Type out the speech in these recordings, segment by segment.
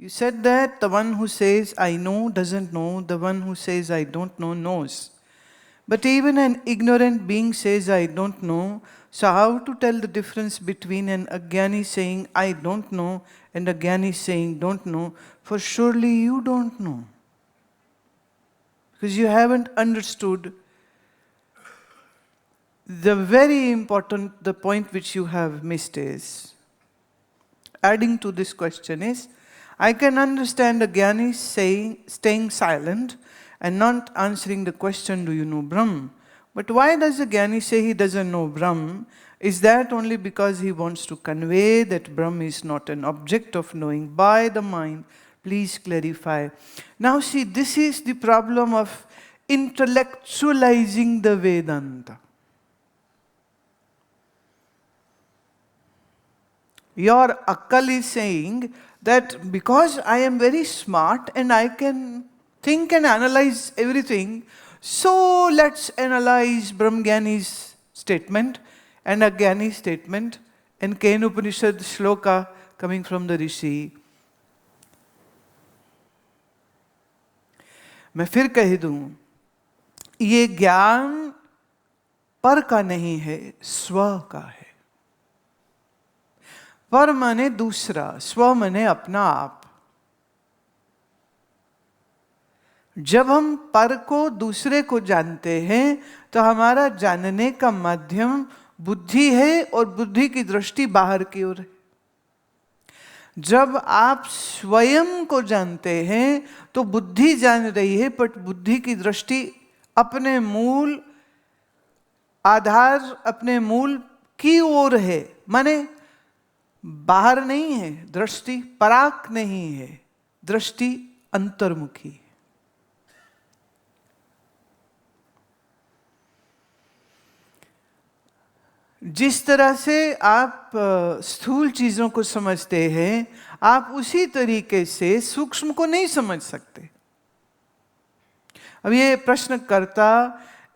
You said that the one who says I know doesn't know, the one who says I don't know knows. But even an ignorant being says I don't know. So how to tell the difference between an Agyani saying I don't know and a Gyani saying don't know? For surely you don't know. Because you haven't understood the very important, the point which you have missed is, adding to this question is, I can understand a Gyani staying silent and not answering the question, do you know Brahm? But why does a Gyani say he doesn't know Brahm? Is that only because he wants to convey that Brahm is not an object of knowing by the mind? Please clarify. Now see, this is the problem of intellectualizing the Vedanta. Your Akkal is saying that because I am very smart and I can think and analyze everything, so let's analyze Brahmgyani's statement and Agyani's statement and Kena Upanishad shloka coming from the Rishi. मैं फिर कह दूं, ये ज्ञान पर का नहीं है, स्व का है. पर माने दूसरा, स्व माने अपना आप. जब हम पर को, दूसरे को जानते हैं तो हमारा जानने का माध्यम बुद्धि है और बुद्धि की दृष्टि बाहर की ओर है. जब आप स्वयं को जानते हैं तो बुद्धि जान रही है, पर बुद्धि की दृष्टि अपने मूल आधार, अपने मूल की ओर है. माने बाहर नहीं है, दृष्टि पराक नहीं है, दृष्टि अंतर्मुखी. जिस तरह से आप स्थूल चीजों को समझते हैं, आप उसी तरीके से सूक्ष्म को नहीं समझ सकते. अब ये प्रश्नकर्ता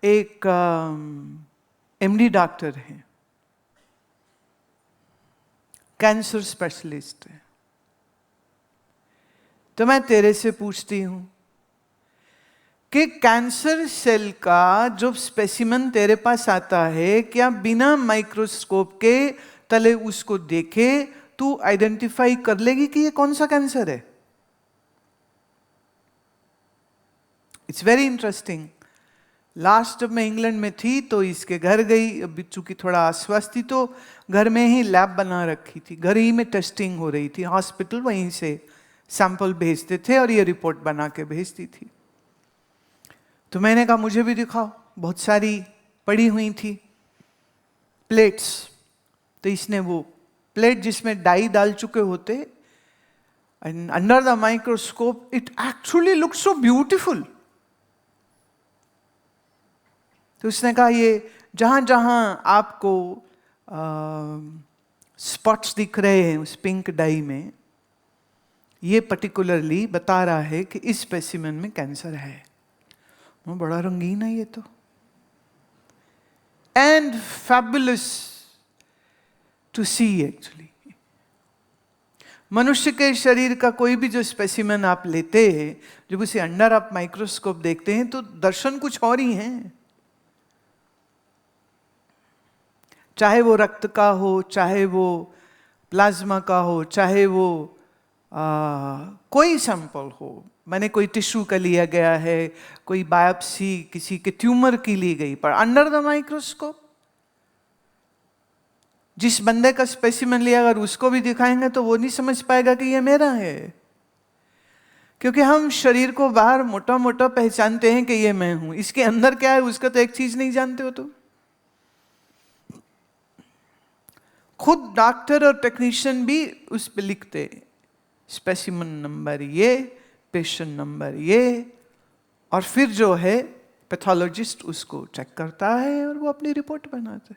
एक एमडी डॉक्टर है, कैंसर स्पेशलिस्ट है. तो मैं तेरे से पूछती हूं कि कैंसर सेल का जो स्पेसिमेन तेरे पास आता है, क्या बिना माइक्रोस्कोप के तले उसको देखे तू आइडेंटिफाई कर लेगी कि ये कौन सा कैंसर है? It's very interesting. लास्ट जब मैं इंग्लैंड में थी तो इसके घर गई. अभी चूंकि थोड़ा अस्वस्थ थी तो घर में ही लैब बना रखी थी, घर ही में टेस्टिंग हो रही थी. हॉस्पिटल वहीं से सैंपल भेजते थे और ये रिपोर्ट बना के भेजती थी. तो मैंने कहा मुझे भी दिखाओ. बहुत सारी पड़ी हुई थी प्लेट्स. तो इसने वो प्लेट जिसमें डाई डाल चुके होते, and under the microscope it actually look so beautiful. तो उसने कहा ये जहां जहां आपको स्पॉट्स दिख रहे हैं उस पिंक डाई में, ये पर्टिकुलरली बता रहा है कि इस स्पेसिमेन में कैंसर है. वो बड़ा रंगीन है ये तो, and fabulous to see. Actually मनुष्य के शरीर का कोई भी जो स्पेसिमेन आप लेते हैं, जब उसे अंडर आप माइक्रोस्कोप देखते हैं तो दर्शन कुछ और ही है. चाहे वो रक्त का हो, चाहे वो प्लाज्मा का हो, चाहे वो कोई सैंपल हो. मैंने कोई टिश्यू का लिया गया है, कोई बायोप्सी किसी के ट्यूमर की ली गई, पर अंडर द माइक्रोस्कोप जिस बंदे का स्पेसिमेन लिया अगर उसको भी दिखाएंगे तो वो नहीं समझ पाएगा कि ये मेरा है. क्योंकि हम शरीर को बाहर मोटा मोटा पहचानते हैं कि ये मैं हूं, इसके अंदर क्या है उसका तो एक चीज नहीं जानते हो. तो खुद डॉक्टर और टेक्नीशियन भी उस पे लिखते स्पेसिमेन नंबर ये, पेशेंट नंबर ये, और फिर जो है पैथोलॉजिस्ट उसको चेक करता है और वो अपनी रिपोर्ट बनाता है.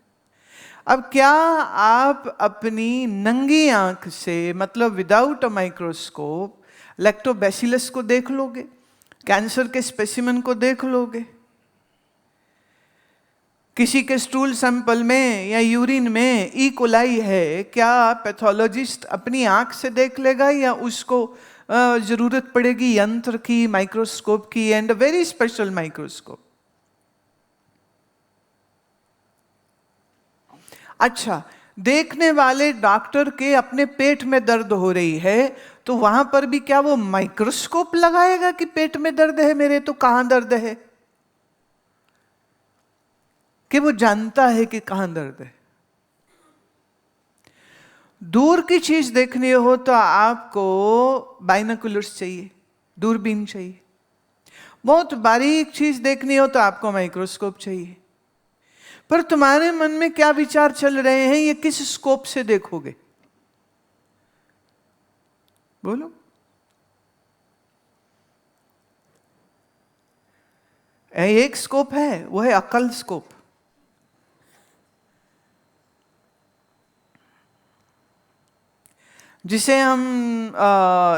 अब क्या आप अपनी नंगी आंख से, मतलब विदाउट अ माइक्रोस्कोप, लैक्टोबैसिलस को देख लोगे, कैंसर के स्पेसिमेन को देख लोगे किसी के स्टूल सैंपल में या यूरिन में ई कोलाई है, क्या पैथोलॉजिस्ट अपनी आंख से देख लेगा या उसको जरूरत पड़ेगी यंत्र की, माइक्रोस्कोप की, and a very special microscope? अच्छा, देखने वाले डॉक्टर के अपने पेट में दर्द हो रही है तो वहां पर भी क्या वो माइक्रोस्कोप लगाएगा कि पेट में दर्द है मेरे, तो कहां दर्द है? कि वो जानता है कि कहां दर्द है। दूर की चीज देखनी हो तो आपको बाइनोकुलर्स चाहिए, दूरबीन चाहिए। बहुत बारीक चीज देखनी हो तो आपको माइक्रोस्कोप चाहिए। पर तुम्हारे मन में क्या विचार चल रहे हैं, ये किस स्कोप से देखोगे? बोलो। एक स्कोप है, वो है अकल स्कोप। जिसे हम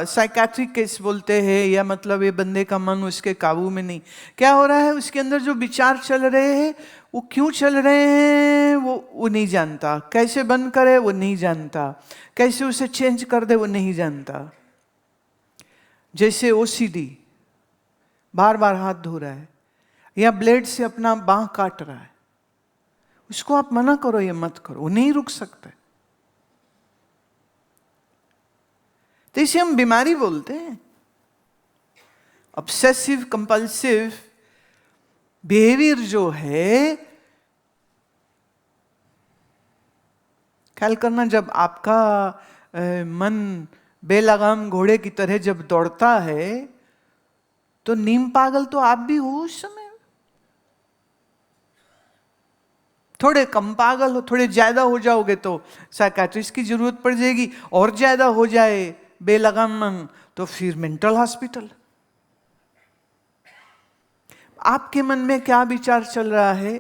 साइकेट्रिक केस बोलते हैं, या मतलब ये बंदे का मन उसके काबू में नहीं। क्या हो रहा है उसके अंदर, जो विचार चल रहे हैं वो क्यों चल रहे हैं वो नहीं जानता, कैसे बंद करे वो नहीं जानता, कैसे उसे चेंज कर दे वो नहीं जानता। जैसे ओसीडी, बार बार हाथ धो रहा है या ब्लेड से अपना बांह काट रहा है, उसको आप मना करो ये मत करो, वो नहीं रुक सकता। तो इसे हम बीमारी बोलते हैं, ऑब्सेसिव कंपल्सिव बिहेवियर जो है। ख्याल करना, जब आपका मन बेलगाम घोड़े की तरह जब दौड़ता है तो नीम पागल तो आप भी हो उस समय। थोड़े कम पागल हो, थोड़े ज्यादा हो जाओगे तो साइकेट्रिस्ट की जरूरत पड़ जाएगी, और ज्यादा हो जाए बेलगाम मन तो फिर मेंटल हॉस्पिटल। आपके मन में क्या विचार चल रहा है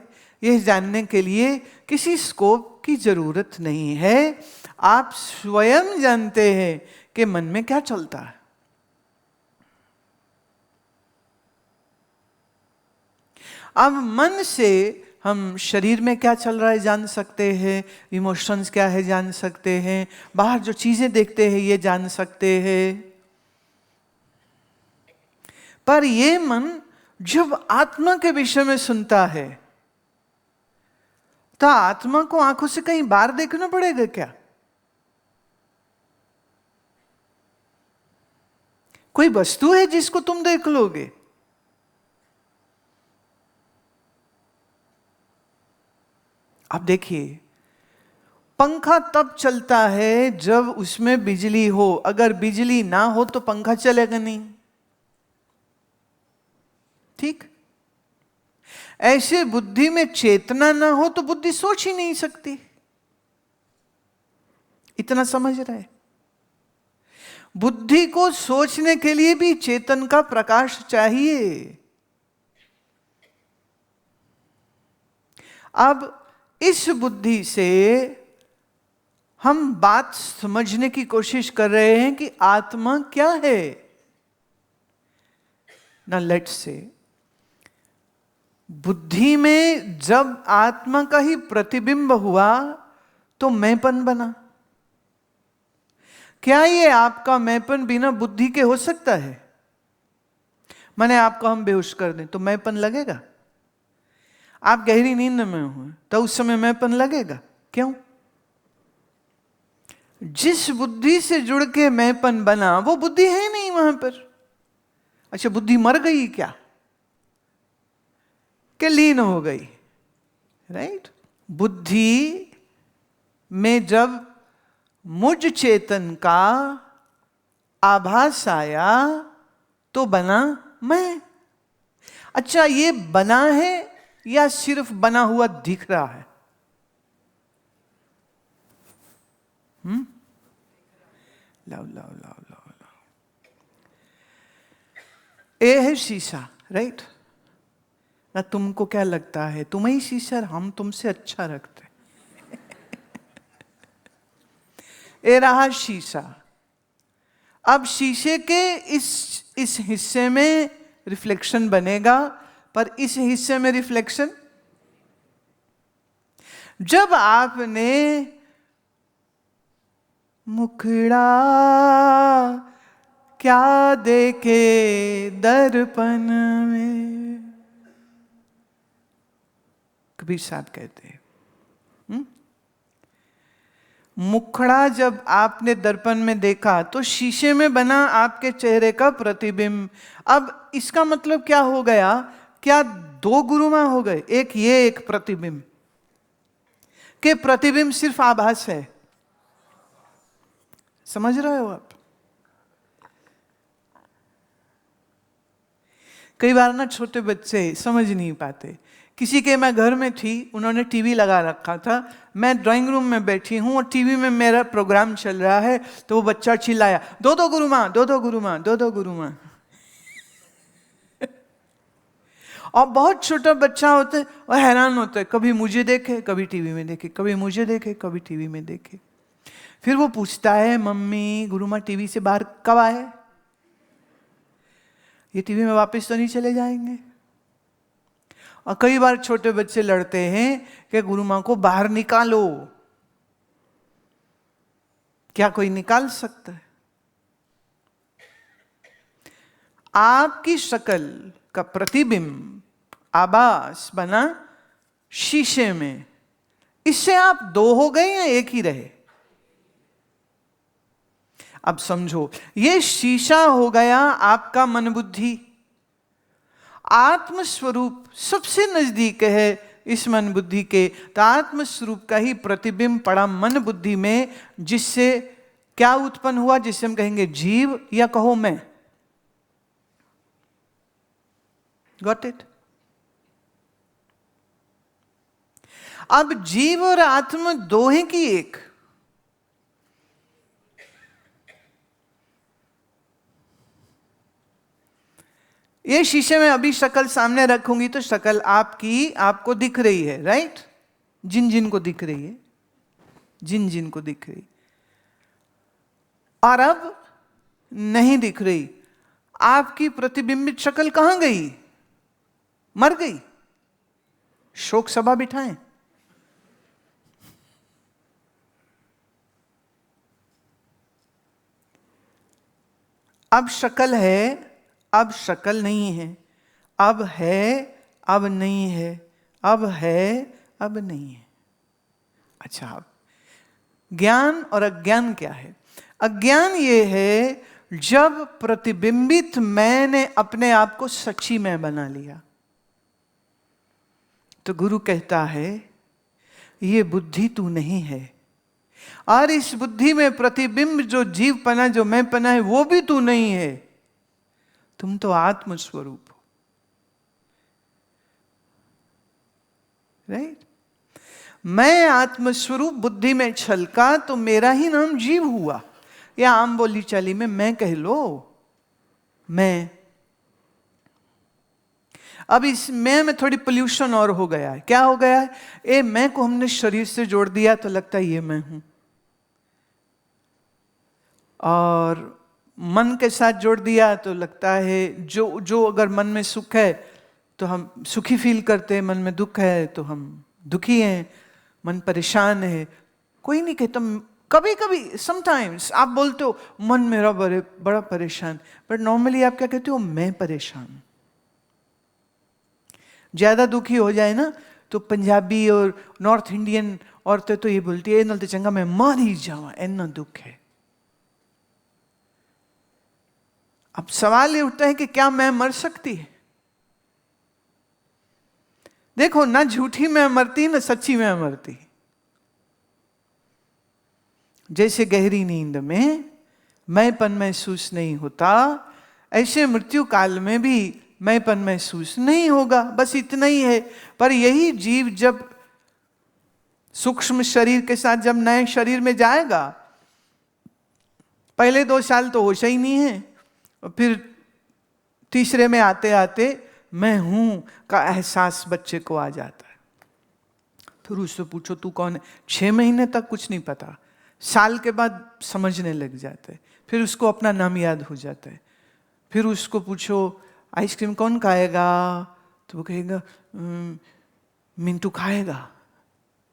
यह जानने के लिए किसी स्कोप की जरूरत नहीं है। आप स्वयं जानते हैं कि मन में क्या चलता है। अब मन से हम शरीर में क्या चल रहा है जान सकते हैं, इमोशंस क्या है जान सकते हैं, बाहर जो चीजें देखते हैं ये जान सकते हैं। पर ये मन जब आत्मा के विषय में सुनता है तो आत्मा को आंखों से कहीं बाहर देखना पड़ेगा क्या? कोई वस्तु है जिसको तुम देख लोगे? अब देखिए, पंखा तब चलता है जब उसमें बिजली हो, अगर बिजली ना हो तो पंखा चलेगा नहीं। ठीक? ऐसे बुद्धि में चेतना ना हो तो बुद्धि सोच ही नहीं सकती। इतना समझ रहे? बुद्धि को सोचने के लिए भी चेतन का प्रकाश चाहिए। अब इस बुद्धि से हम बात समझने की कोशिश कर रहे हैं कि आत्मा क्या है ना। लेट्स से बुद्धि में जब आत्मा का ही प्रतिबिंब हुआ तो मैंपन बना। क्या ये आपका मैंपन बिना बुद्धि के हो सकता है? माने आपको हम बेहोश कर दें तो मैंपन लगेगा? आप गहरी नींद में हो तो उस समय मैंपन लगेगा? क्यों? जिस बुद्धि से जुड़ के मैंपन बना वो बुद्धि है नहीं वहां पर। अच्छा, बुद्धि मर गई क्या? कि लीन हो गई? राइट? बुद्धि में जब मुझ चेतन का आभास आया तो बना मैं। अच्छा, ये बना है या सिर्फ बना हुआ दिख रहा है? लाओ लाओ लाओ लाओ लाओ। ए है शीशा, राइट ना? तुमको क्या लगता है तुम ही शीशा, हम तुमसे अच्छा रखते। ए रहा शीशा। अब शीशे के इस हिस्से में रिफ्लेक्शन बनेगा, पर इस हिस्से में रिफ्लेक्शन जब आपने मुखड़ा क्या देखे दर्पण में, कबीर साहब कहते हैं, मुखड़ा जब आपने दर्पण में देखा तो शीशे में बना आपके चेहरे का प्रतिबिंब। अब इसका मतलब क्या हो गया? क्या दो गुरुमा हो गए? एक ये, एक प्रतिबिंब। के प्रतिबिंब सिर्फ आभास है। समझ रहे हो आप? कई बार ना छोटे बच्चे समझ नहीं पाते। किसी के, मैं घर में थी, उन्होंने टीवी लगा रखा था, मैं ड्राइंग रूम में बैठी हूं और टीवी में मेरा प्रोग्राम चल रहा है, तो वो बच्चा चिल्लाया, दो दो गुरु मां, दो दो गुरु मां, दो दो गुरु मां। और बहुत छोटा बच्चा होता है और हैरान होता है, कभी मुझे देखे, कभी टीवी में देखे, कभी मुझे देखे, कभी टीवी में देखे। फिर वो पूछता है, मम्मी गुरु मां टीवी से बाहर कब आए? ये टीवी में वापस तो नहीं चले जाएंगे? और कई बार छोटे बच्चे लड़ते हैं कि गुरु मां को बाहर निकालो। क्या कोई निकाल सकता है? आपकी शक्ल का प्रतिबिंब आभास बना शीशे में, इससे आप दो हो गए या एक ही रहे? अब समझो, ये शीशा हो गया आपका मन बुद्धि। आत्म स्वरूप सबसे नजदीक है इस मन बुद्धि के, तो आत्म स्वरूप का ही प्रतिबिंब पड़ा मन बुद्धि में, जिससे क्या उत्पन्न हुआ? जिससे हम कहेंगे जीव, या कहो मैं। Got it? अब जीव और आत्मा दो हैं कि एक? ये शीशे में अभी शक्ल सामने रखूंगी तो शक्ल आपकी आपको दिख रही है, राइट? जिन जिन को दिख रही है, जिन जिन को दिख रही, और अब नहीं दिख रही। आपकी प्रतिबिंबित शक्ल कहां गई? मर गई। शोक सभा बिठाएं। अब शक्ल है, अब शक्ल नहीं है, अब है, अब नहीं है, अब है, अब नहीं है। अच्छा, अब ज्ञान और अज्ञान क्या है? अज्ञान ये है जब प्रतिबिंबित मैंने अपने आप को सच्ची मैं बना लिया। तो गुरु कहता है, ये बुद्धि तू नहीं है, और इस बुद्धि में प्रतिबिंब जो जीव पना, जो मैं पना है, वो भी तू नहीं है। तुम तो आत्म स्वरूप हो, राइट? मैं आत्मस्वरूप बुद्धि में छलका तो मेरा ही नाम जीव हुआ, या आम बोली चाली में मैं कह लो, मैं। अब इस मैं थोड़ी पोल्यूशन और हो गया है। क्या हो गया है? ए मैं को हमने शरीर से जोड़ दिया तो लगता है ये मैं हूं, और मन के साथ जोड़ दिया तो लगता है जो अगर मन में सुख है तो हम सुखी फील करते हैं, मन में दुख है तो हम दुखी हैं, मन परेशान है। कोई नहीं कहता, कभी कभी समटाइम्स आप बोलते हो मन मेरा बड़ा परेशान, बट नॉर्मली आप क्या कहते हो? मैं परेशान। ज्यादा दुखी हो जाए ना तो पंजाबी और नॉर्थ इंडियन औरतें तो ये बोलती है, नल तो चंगा मैं मर ही जावा, इतना दुख है। अब सवाल ये उठता है कि क्या मैं मर सकती है? देखो, ना झूठी मैं मरती ना सच्ची मैं मरती। जैसे गहरी नींद में मैंपन महसूस नहीं होता, ऐसे मृत्यु काल में भी मैंपन महसूस नहीं होगा। बस इतना ही है। पर यही जीव जब सूक्ष्म शरीर के साथ जब नए शरीर में जाएगा, पहले 2 साल तो होश ही नहीं है, और फिर तीसरे में आते आते मैं हूं का एहसास बच्चे को आ जाता है। फिर उससे पूछो तू कौन है? 6 महीने तक कुछ नहीं पता, साल के बाद समझने लग जाता है, फिर उसको अपना नाम याद हो जाता है। फिर उसको पूछो आइसक्रीम कौन खाएगा, तो वो कहेगा मिंटू खाएगा।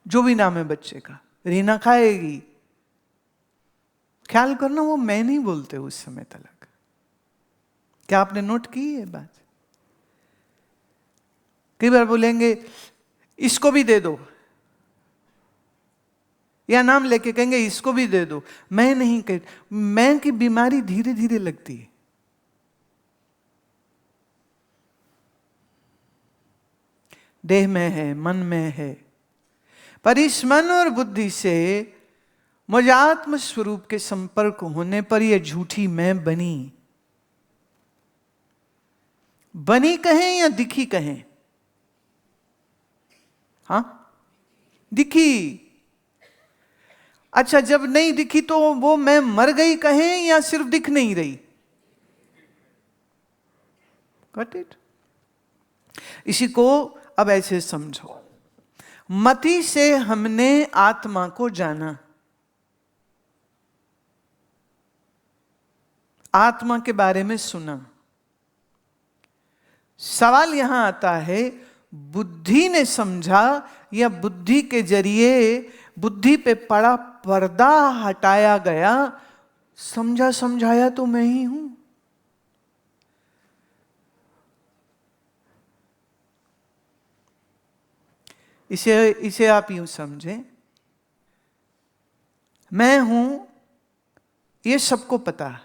जो भी नाम है बच्चे का, रीना खाएगी। ख्याल करना, वो मैं नहीं बोलते उस समय तक। क्या आपने नोट की ये बात? कई बार बोलेंगे इसको भी दे दो, या नाम लेके कहेंगे इसको भी दे दो। मैं नहीं कह, मैं की बीमारी धीरे धीरे लगती है। देह में है, मन में है, पर इस मन और बुद्धि से मुझ आत्म स्वरूप के संपर्क होने पर यह झूठी मैं बनी कहें या दिखी कहें? हाँ, दिखी। अच्छा, जब नहीं दिखी तो वो मैं मर गई कहें या सिर्फ दिख नहीं रही? Got it? इसी को अब ऐसे समझो, मति से हमने आत्मा को जाना, आत्मा के बारे में सुना। सवाल यहां आता है, बुद्धि ने समझा या बुद्धि के जरिए बुद्धि पे पड़ा पर्दा हटाया गया? समझा समझाया तो मैं ही हूं। इसे आप यूं समझें, मैं हूं ये सबको पता है।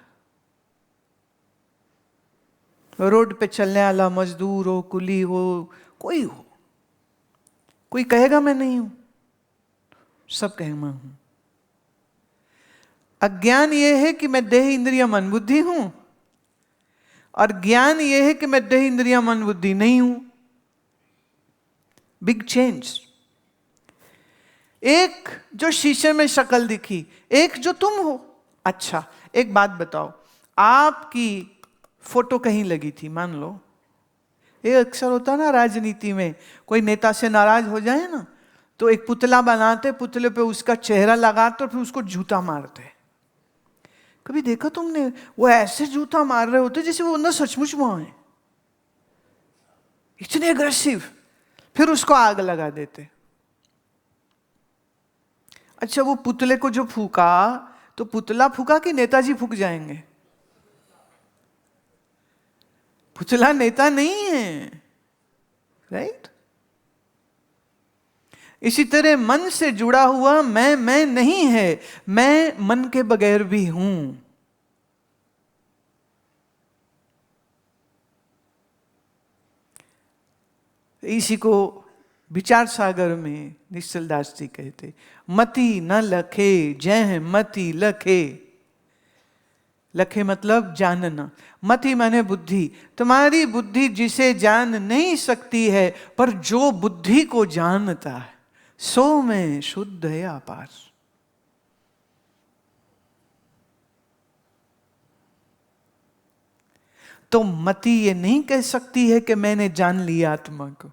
रोड पे चलने वाला मजदूर हो, कुली हो, कोई हो, कोई कहेगा मैं नहीं हूं? सब कहेंगे मैं हूं। अज्ञान यह है कि मैं देह इंद्रिय मन बुद्धि हूं, और ज्ञान यह है कि मैं देह इंद्रिय मन बुद्धि नहीं हूं। Big change. एक जो शीशे में शक्ल दिखी, एक जो तुम हो। अच्छा, एक बात बताओ, आपकी फोटो कहीं लगी थी, मान लो, ये अक्सर होता ना राजनीति में, कोई नेता से नाराज हो जाए ना तो एक पुतला बनाते, पुतले पे उसका चेहरा लगाते और फिर उसको जूता मारते। कभी देखा तुमने? वो ऐसे जूता मार रहे होते जैसे वो अंदर सचमुच वहां है, इतने अग्रेसिव। फिर उसको आग लगा देते। अच्छा, वो पुतले को जो फूका, तो पुतला फूका कि नेताजी फूक जाएंगे? पुतला नेता नहीं है, राइट? इसी तरह मन से जुड़ा हुआ मैं नहीं है, मैं मन के बगैर भी हूं। इसी को विचार सागर में निश्चल दास जी कहते, मति न लखे जय मति लखे। लखे मतलब जानना, मति माने बुद्धि। तुम्हारी बुद्धि जिसे जान नहीं सकती है, पर जो बुद्धि को जानता है सो में शुद्ध है अपार। तो मति ये नहीं कह सकती है कि मैंने जान लिया आत्मा को।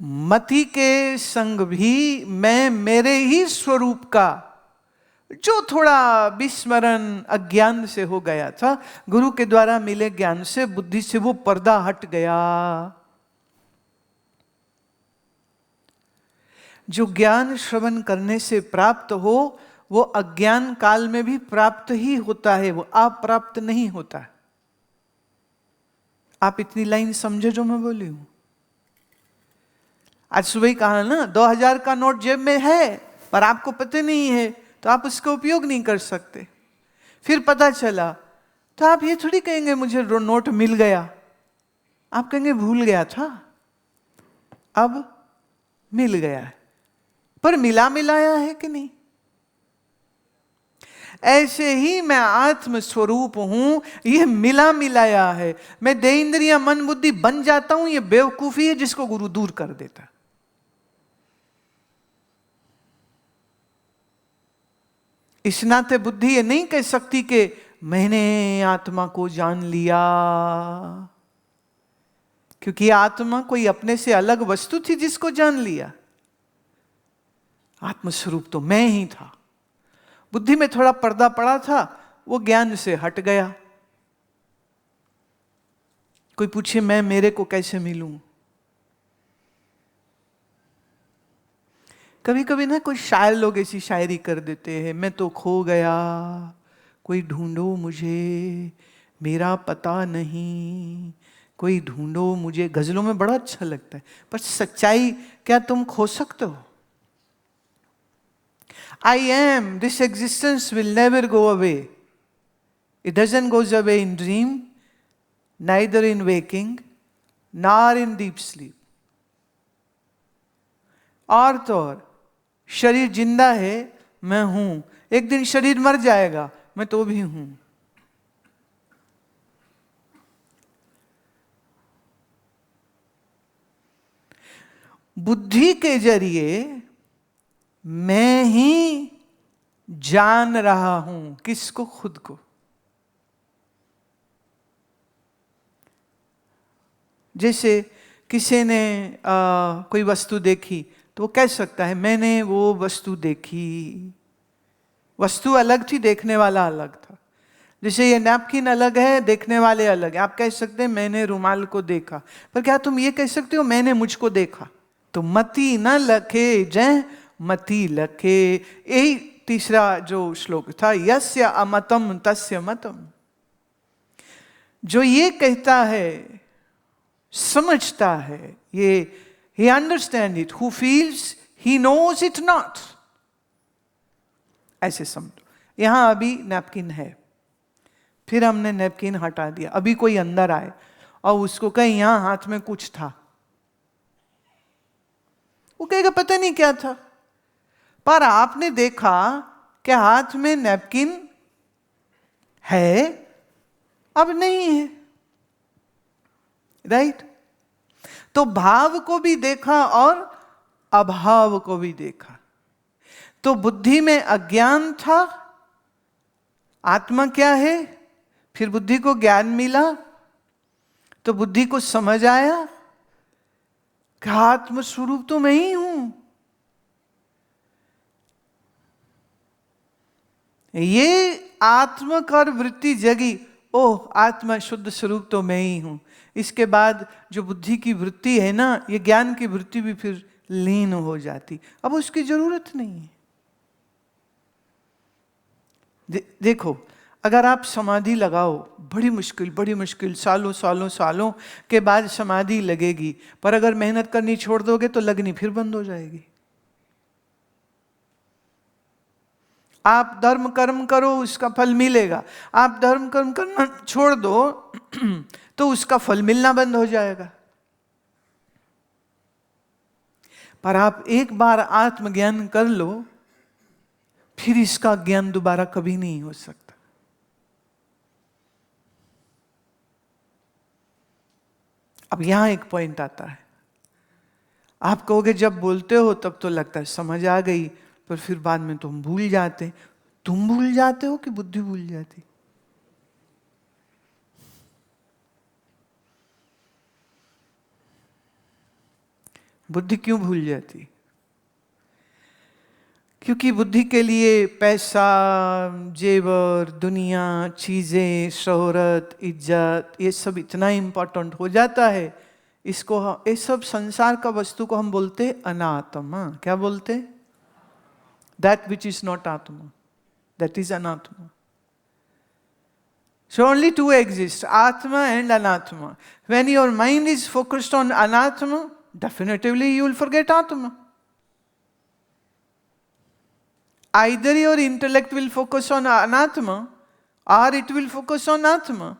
मति के संग भी मैं मेरे ही स्वरूप का, जो थोड़ा विस्मरण अज्ञान से हो गया था, गुरु के द्वारा मिले ज्ञान से, बुद्धि से वो पर्दा हट गया। जो ज्ञान श्रवण करने से प्राप्त हो, वो अज्ञान काल में भी प्राप्त ही होता है, वो अप्राप्त नहीं होता। आप इतनी लाइन समझे जो मैं बोली हूं? आज सुबह ही कहा ना, 2000 का नोट जेब में है पर आपको पता नहीं है, तो आप उसका उपयोग नहीं कर सकते। फिर पता चला, तो आप ये थोड़ी कहेंगे मुझे नोट मिल गया, आप कहेंगे भूल गया था, अब मिल गया है। पर मिला मिलाया है कि नहीं? ऐसे ही मैं आत्म स्वरूप हूं, यह मिला मिलाया है। मैं देह इंद्रिय मन बुद्धि बन जाता हूं, यह बेवकूफी है जिसको गुरु दूर कर देता। इस नाते बुद्धि ये नहीं कह सकती कि मैंने आत्मा को जान लिया, क्योंकि आत्मा कोई अपने से अलग वस्तु थी जिसको जान लिया। आत्मस्वरूप तो मैं ही था। बुद्धि में थोड़ा पर्दा पड़ा था, वो ज्ञान से हट गया। कोई पूछे मैं मेरे को कैसे मिलूं, कभी कभी ना कोई शायर लोग ऐसी शायरी कर देते हैं, मैं तो खो गया, कोई ढूंढो मुझे, मेरा पता नहीं, कोई ढूंढो मुझे। गजलों में बड़ा अच्छा लगता है, पर सच्चाई क्या तुम खो सकते हो? I am, this existence will never go away. It doesn't go away in dream, neither in waking, nor in deep sleep. और तो और शरीर जिंदा है, मैं हूं, एक दिन शरीर मर जाएगा, मैं तो भी हूं। बुद्धि के जरिए मैं ही जान रहा हूं, किसको? खुद को। जैसे किसी ने कोई वस्तु देखी तो वो कह सकता है मैंने वो वस्तु देखी। वस्तु अलग थी, देखने वाला अलग था। जैसे ये नैपकिन अलग है, देखने वाले अलग है। आप कह सकते हैं मैंने रुमाल को देखा, पर क्या तुम ये कह सकते हो मैंने मुझको देखा? तो मति न लखे जय मति लखे, यही तीसरा जो श्लोक था, यस्य अमतम तस्य मतम। जो ये कहता है, समझता है, ये he understands it, who feels he knows it not, ऐसे समझो। यहां अभी नैपकिन है, फिर हमने नैपकिन हटा दिया, अभी कोई अंदर आए और उसको कहे यहां हाथ में कुछ था, वो कहेगा पता नहीं क्या था। पर आपने देखा कि हाथ में नैपकिन है, अब नहीं है, राइट? तो भाव को भी देखा और अभाव को भी देखा। तो बुद्धि में अज्ञान था, आत्मा क्या है, फिर बुद्धि को ज्ञान मिला, तो बुद्धि को समझ आया कि आत्म स्वरूप तो मैं ही हूं। ये आत्म कर वृत्ति जगी, ओह आत्मा शुद्ध स्वरूप तो मैं ही हूं। इसके बाद जो बुद्धि की वृत्ति है ना, ये ज्ञान की वृत्ति भी फिर लीन हो जाती, अब उसकी जरूरत नहीं है। देखो, अगर आप समाधि लगाओ, बड़ी मुश्किल सालों सालों सालों के बाद समाधि लगेगी, पर अगर मेहनत करनी छोड़ दोगे तो लगनी फिर बंद हो जाएगी। आप धर्म कर्म करो, उसका फल मिलेगा। आप धर्म कर्म करना छोड़ दो तो उसका फल मिलना बंद हो जाएगा। पर आप एक बार आत्मज्ञान कर लो, फिर इसका ज्ञान दोबारा कभी नहीं हो सकता। अब यहां एक पॉइंट आता है, आप कहोगे जब बोलते हो तब तो लगता है समझ आ गई, पर फिर बाद में तुम भूल जाते। तुम भूल जाते हो कि बुद्धि भूल जाती? बुद्धि क्यों भूल जाती? क्योंकि बुद्धि के लिए पैसा, जेवर, दुनिया, चीजें, शोहरत, इज्जत, ये सब इतना इंपॉर्टेंट हो जाता है। इसको ये सब संसार का वस्तु को हम बोलते अनात्मा। क्या बोलते? दैट विच इज नॉट आत्मा, दैट इज अनात्मा। So only two exist, Atma and Anatma. When your mind is focused on Anatma, definitively you will forget Atma. Either your intellect will focus on Anatma or it will focus on Atma.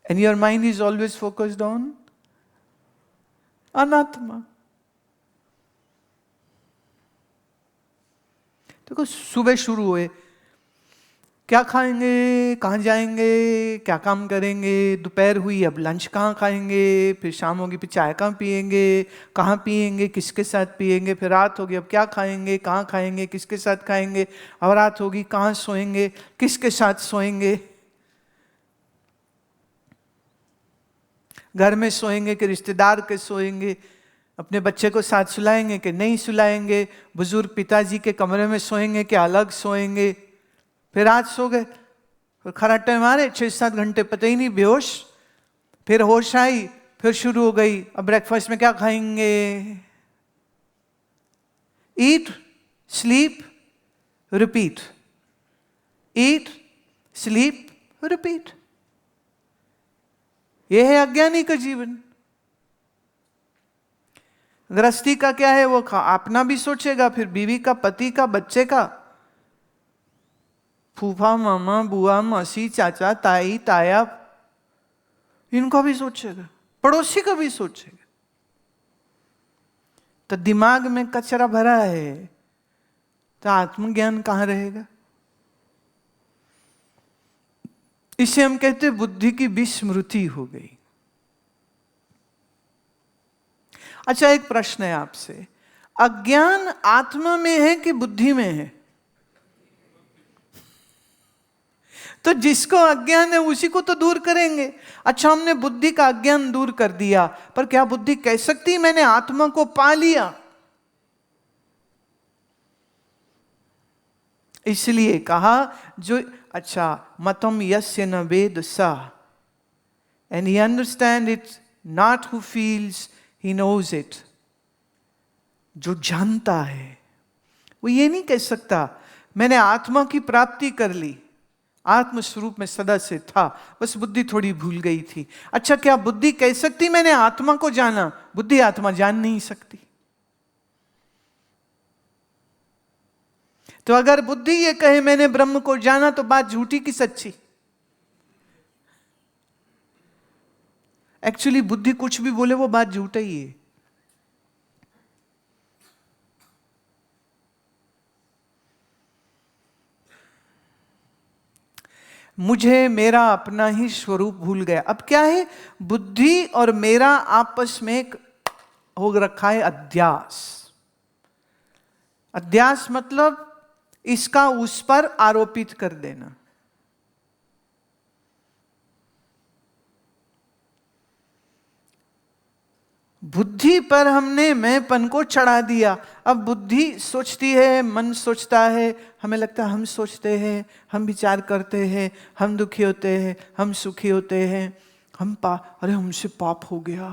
And your mind is always focused on Anatma. देखो, सुबह शुरू हुए, क्या खाएंगे, कहाँ जाएंगे, क्या काम करेंगे, दोपहर हुई अब लंच कहाँ खाएंगे, फिर शाम होगी फिर चाय कहाँ पिएंगे, कहाँ पिएंगे, किसके साथ पिएंगे, फिर रात होगी अब क्या खाएंगे, कहाँ खाएंगे, किसके साथ खाएंगे, अब रात होगी कहाँ सोएंगे, किसके साथ सोएंगे, घर में सोएंगे कि रिश्तेदार के सोएंगे, अपने बच्चे को साथ सुलाएंगे कि नहीं सुलाएंगे, बुजुर्ग पिताजी के कमरे में सोएंगे कि अलग सोएंगे। फिर रात सो गए, फिर खराटे मारे 6-7 घंटे, पता ही नहीं, बेहोश। फिर होश आई फिर शुरू हो गई, अब ब्रेकफास्ट में क्या खाएंगे? ईट, स्लीप, रिपीट, ईट, स्लीप, रिपीट। यह है अज्ञानी का जीवन। गृहस्थी का क्या है? वो अपना भी सोचेगा, फिर बीवी का, पति का, बच्चे का, फूफा, मामा, बुआ, मौसी, चाचा, ताई, ताया, इनका भी सोचेगा, पड़ोसी का भी सोचेगा। तो दिमाग में कचरा भरा है, तो आत्मज्ञान कहां रहेगा? इसे हम कहते हैं बुद्धि की विस्मृति हो गई। अच्छा, एक प्रश्न है आपसे, अज्ञान आत्मा में है कि बुद्धि में है? तो जिसको अज्ञान है उसी को तो दूर करेंगे। अच्छा, हमने बुद्धि का अज्ञान दूर कर दिया, पर क्या बुद्धि कह सकती मैंने आत्मा को पा लिया? इसलिए कहा जो, अच्छा, मतम यस्य न वेद सा, and he understand it not who feels, he knows it. जो जानता है वो ये नहीं कह सकता मैंने आत्मा की प्राप्ति कर ली, आत्म स्वरूप में सदा से था, बस बुद्धि थोड़ी भूल गई थी। अच्छा, क्या बुद्धि कह सकती मैंने आत्मा को जाना? बुद्धि आत्मा जान नहीं सकती। तो अगर बुद्धि ये कहे मैंने ब्रह्म को जाना, तो बात झूठी की सच्ची? एक्चुअली बुद्धि कुछ भी बोले वो बात झूठा ही है। मुझे मेरा अपना ही स्वरूप भूल गया। अब क्या है, बुद्धि और मेरा आपस में एक हो रखा है अध्यास। अध्यास मतलब इसका उस पर आरोपित कर देना। बुद्धि पर हमने मैंपन को चढ़ा दिया। अब बुद्धि सोचती है, मन सोचता है, हमें लगता है हम सोचते हैं, हम विचार करते हैं, हम दुखी होते हैं, हम सुखी होते हैं, अरे हमसे पाप हो गया,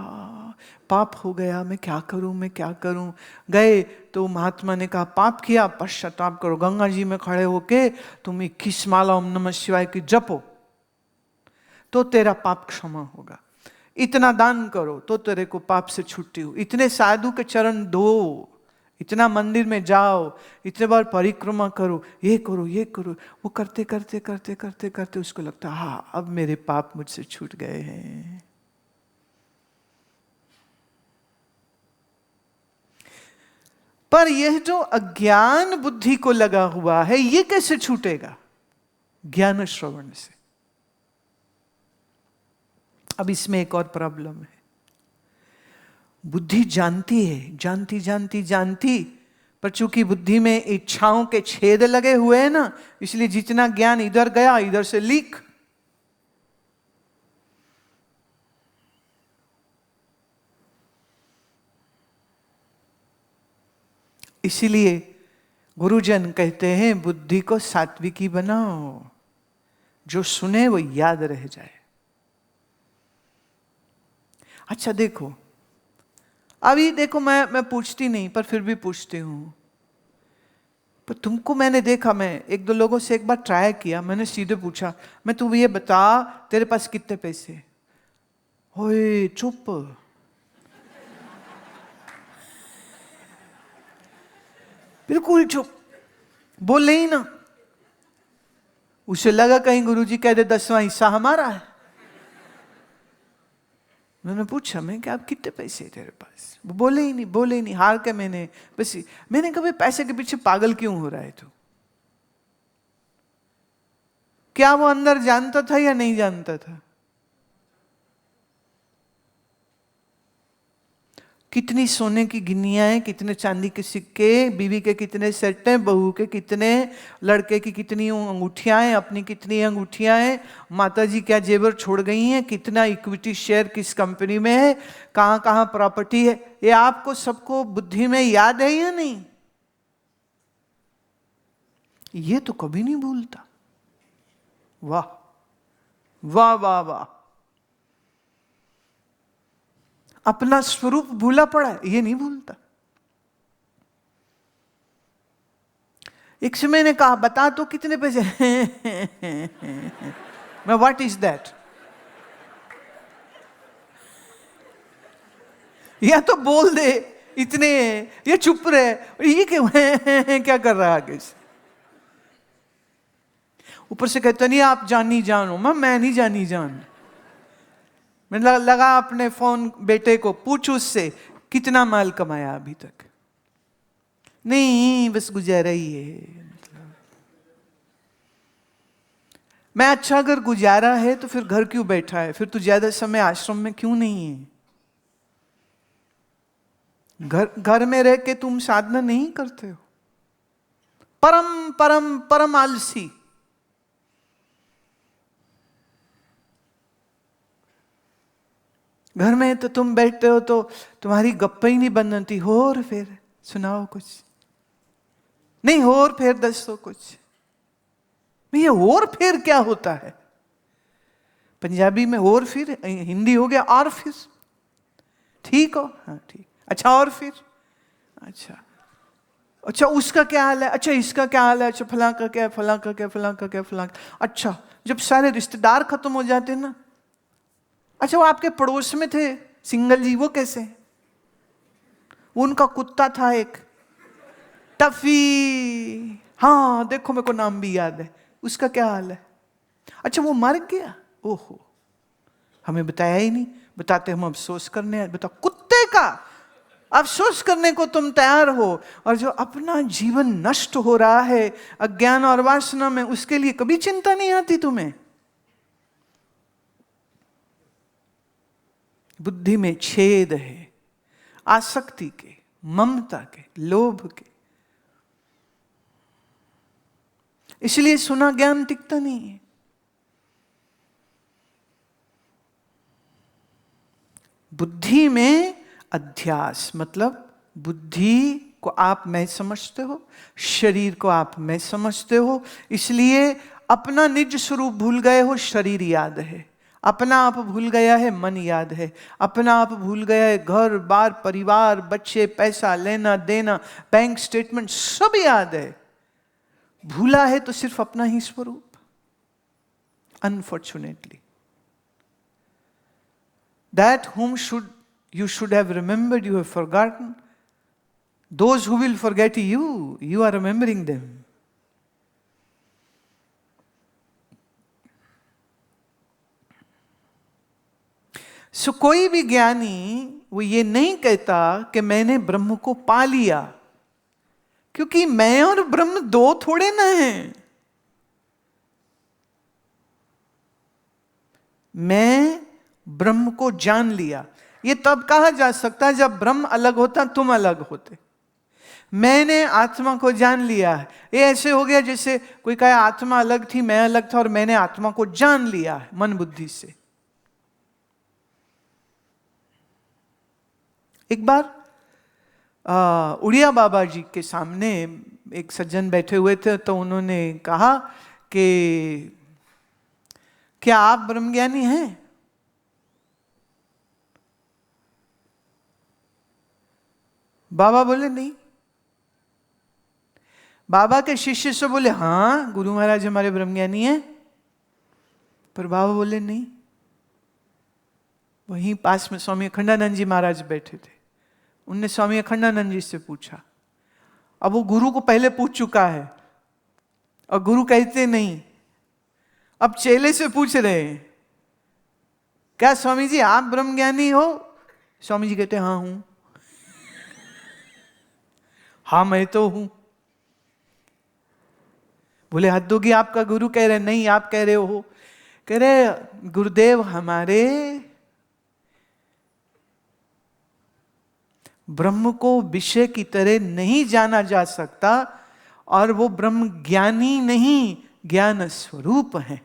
पाप हो गया, मैं क्या करूं, मैं क्या करूं। गए तो महात्मा ने कहा पाप किया, पश्चाताप करो, गंगा जी में खड़े होके तुम 21 माला ओम नमः शिवाय की जपो तो तेरा पाप क्षमा होगा। इतना दान करो तो तेरे को पाप से छुट्टी हो। इतने साधु के चरण धो, इतना मंदिर में जाओ, इतने बार परिक्रमा करो, ये करो, ये करो। वो करते करते करते करते करते उसको लगता हाँ अब मेरे पाप मुझसे छूट गए हैं। पर यह जो अज्ञान बुद्धि को लगा हुआ है, ये कैसे छूटेगा? ज्ञान श्रवण से। अब इसमें एक और प्रॉब्लम है। बुद्धि जानती है, जानती जानती जानती, पर चूंकि बुद्धि में इच्छाओं के छेद लगे हुए हैं ना, इसलिए जितना ज्ञान इधर गया इधर से लीक। इसीलिए गुरुजन कहते हैं बुद्धि को सात्विकी बनाओ, जो सुने वो याद रह जाए। अच्छा देखो, अभी देखो, मैं पूछती नहीं पर फिर भी पूछती हूं। पर तुमको मैंने देखा, मैं एक दो लोगों से एक बार ट्राई किया, मैंने सीधे पूछा, मैं तू ये बता तेरे पास कितने पैसे? ओए चुप, बिल्कुल चुप, बोले ही ना। उसे लगा कहीं गुरुजी कह दे 10वां हिस्सा हमारा है। मैंने पूछा, मैं क्या आप कितने पैसे तेरे पास? वो बोले ही नहीं, बोले ही नहीं। हार के मैंने कभी पैसे के पीछे पागल क्यों हो रहा है तू? क्या वो अंदर जानता था या नहीं जानता था? कितनी सोने की गिन्नियां हैं, कितने चांदी के सिक्के, बीवी के कितने सेट हैं, बहू के कितने, लड़के की कितनी अंगूठियां हैं, अपनी कितनी अंगूठियां हैं, माता जी क्या जेवर छोड़ गई हैं, कितना इक्विटी शेयर किस कंपनी में है, कहां कहां प्रॉपर्टी है, ये आपको सबको बुद्धि में याद है या नहीं? ये तो कभी नहीं भूलता। वाह वाह वाह वाह। अपना स्वरूप भूला पड़ा है, ये नहीं भूलता। एक समय ने कहा बता तो कितने पैसे मैं व्हाट इज दैट, या तो बोल दे इतने, ये चुप रहे, ये क्यों क्या कर रहा है आगे से। ऊपर से कहता नहीं आप जानी जानो, मैं नहीं जानी जान। मैं लगा अपने फोन बेटे को, पूछ उससे कितना माल कमाया अभी तक। नहीं बस गुजारा ही है। मतलब मैं अच्छा अगर गुजारा है तो फिर घर क्यों बैठा है, फिर तू ज्यादा समय आश्रम में क्यों नहीं है। घर में रह के तुम साधना नहीं करते हो। परम परम परम आलसी। घर में तो तुम बैठते हो तो तुम्हारी गप्पे ही नहीं बनती, हो और फिर सुनाओ कुछ, नहीं हो और फिर दस तो कुछ। ये और फिर क्या होता है? पंजाबी में और फिर, हिंदी हो गया और फिर। ठीक हो, हाँ ठीक, अच्छा और फिर, अच्छा अच्छा उसका क्या हाल है, अच्छा इसका क्या हाल है, अच्छा फलां का क्या, फलां का क्या, फलां का क्या, फलां का। अच्छा जब सारे रिश्तेदार खत्म हो जाते ना, अच्छा वो आपके पड़ोस में थे सिंगल जी, वो कैसे? उनका कुत्ता था एक टफी, हाँ देखो मेरे को नाम भी याद है, उसका क्या हाल है? अच्छा वो मर गया, ओहो हमें बताया ही नहीं, बताते हम अफसोस करने आए। बताओ कुत्ते का अफसोस करने को तुम तैयार हो, और जो अपना जीवन नष्ट हो रहा है अज्ञान और वासना में, उसके लिए कभी चिंता नहीं आती तुम्हें। बुद्धि में छेद है, आसक्ति के, ममता के, लोभ के, इसलिए सुना ज्ञान टिकता नहीं है। बुद्धि में अध्यास, मतलब बुद्धि को आप मैं समझते हो, शरीर को आप मैं समझते हो, इसलिए अपना निज स्वरूप भूल गए हो, शरीर याद है। अपना आप भूल गया है, मन याद है। अपना आप भूल गया है, घर बार परिवार बच्चे पैसा लेना देना बैंक स्टेटमेंट सब याद है। भूला है तो सिर्फ अपना ही स्वरूप। Unfortunately that whom you should have remembered, you have forgotten. Those who will forget you, you are remembering them. सो कोई भी ज्ञानी वो ये नहीं कहता कि मैंने ब्रह्म को पा लिया, क्योंकि मैं और ब्रह्म दो थोड़े ना हैं। मैं ब्रह्म को जान लिया, ये तब कहा जा सकता है जब ब्रह्म अलग होता तुम अलग होते। मैंने आत्मा को जान लिया है, ये ऐसे हो गया जैसे कोई कहे आत्मा अलग थी मैं अलग था, और मैंने आत्मा को जान लिया है मन बुद्धि से। एक बार उड़िया बाबा जी के सामने एक सज्जन बैठे हुए थे, तो उन्होंने कहा कि क्या आप ब्रह्मज्ञानी हैं? बाबा बोले नहीं। बाबा के शिष्य से बोले हाँ गुरु महाराज हमारे ब्रह्मज्ञानी हैं, पर बाबा बोले नहीं। वहीं पास में स्वामी अखंडानंद जी महाराज बैठे थे, उनने स्वामी अखंडानंद जी से पूछा। अब वो गुरु को पहले पूछ चुका है और गुरु कहते नहीं, अब चेले से पूछ रहे हैं क्या स्वामी जी आप ब्रह्मज्ञानी हो? स्वामी जी कहते हाँ हूं। हाँ मैं तो हूं। बोले हद होगी, आपका गुरु कह रहे नहीं आप कह रहे हो। कह रहे गुरुदेव हमारे ब्रह्म को विषय की तरह नहीं जाना जा सकता, और वो ब्रह्म ज्ञानी नहीं ज्ञान स्वरूप है।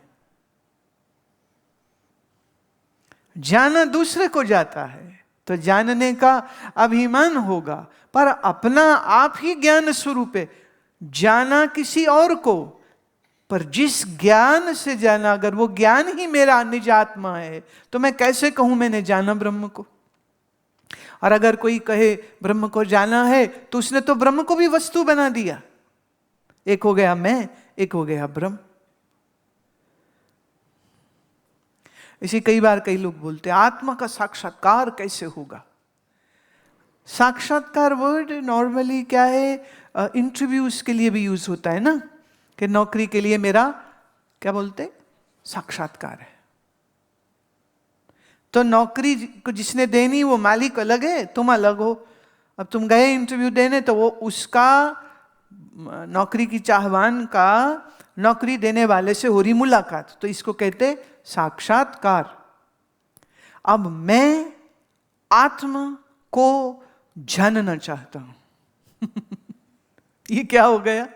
जाना दूसरे को जाता है तो जानने का अभिमान होगा, पर अपना आप ही ज्ञान स्वरूप है। जाना किसी और को, पर जिस ज्ञान से जाना, अगर वो ज्ञान ही मेरा निज आत्मा है, तो मैं कैसे कहूं मैंने जाना ब्रह्म को? और अगर कोई कहे ब्रह्म को जाना है तो उसने तो ब्रह्म को भी वस्तु बना दिया। एक हो गया मैं, एक हो गया ब्रह्म। इसी कई बार कई लोग बोलते हैं आत्मा का साक्षात्कार कैसे होगा। साक्षात्कार वर्ड नॉर्मली क्या है, इंटरव्यूज के लिए भी यूज होता है ना, कि नौकरी के लिए मेरा क्या बोलते साक्षात्कार है। तो नौकरी को जिसने देनी वो मालिक अलग है, तुम अलग हो। अब तुम गए इंटरव्यू देने तो वो उसका नौकरी की चाहवान का नौकरी देने वाले से हो रही मुलाकात, तो इसको कहते साक्षात्कार। अब मैं आत्मा को जानना चाहता हूं। ये क्या हो गया,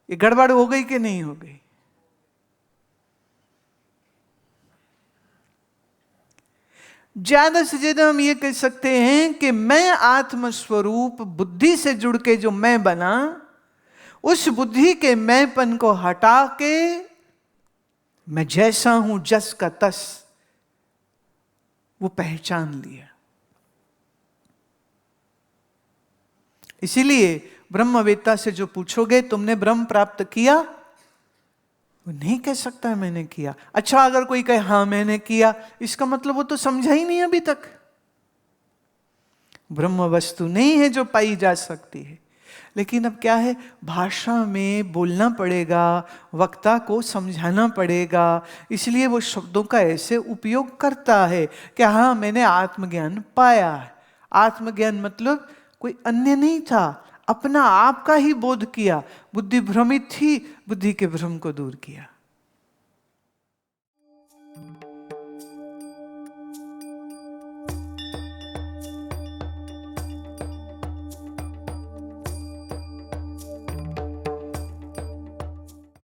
ये गड़बड़ हो गई कि नहीं हो गई? ज्यादा से ज्यादा हम ये कह सकते हैं कि मैं आत्म स्वरूप बुद्धि से जुड़ के जो मैं बना, उस बुद्धि के मैंपन को हटा के मैं जैसा हूं जस का तस वो पहचान लिया। इसीलिए ब्रह्मवेत्ता से जो पूछोगे तुमने ब्रह्म प्राप्त किया, वो नहीं कह सकता मैंने किया। अच्छा अगर कोई कहे हाँ मैंने किया, इसका मतलब वो तो समझा ही नहीं अभी तक। ब्रह्म वस्तु नहीं है जो पाई जा सकती है, लेकिन अब क्या है, भाषा में बोलना पड़ेगा, वक्ता को समझाना पड़ेगा, इसलिए वो शब्दों का ऐसे उपयोग करता है कि हाँ मैंने आत्मज्ञान पाया है। आत्मज्ञान मतलब कोई अन्य नहीं था, अपना आप का ही बोध किया। बुद्धि भ्रमित थी, बुद्धि के भ्रम को दूर किया।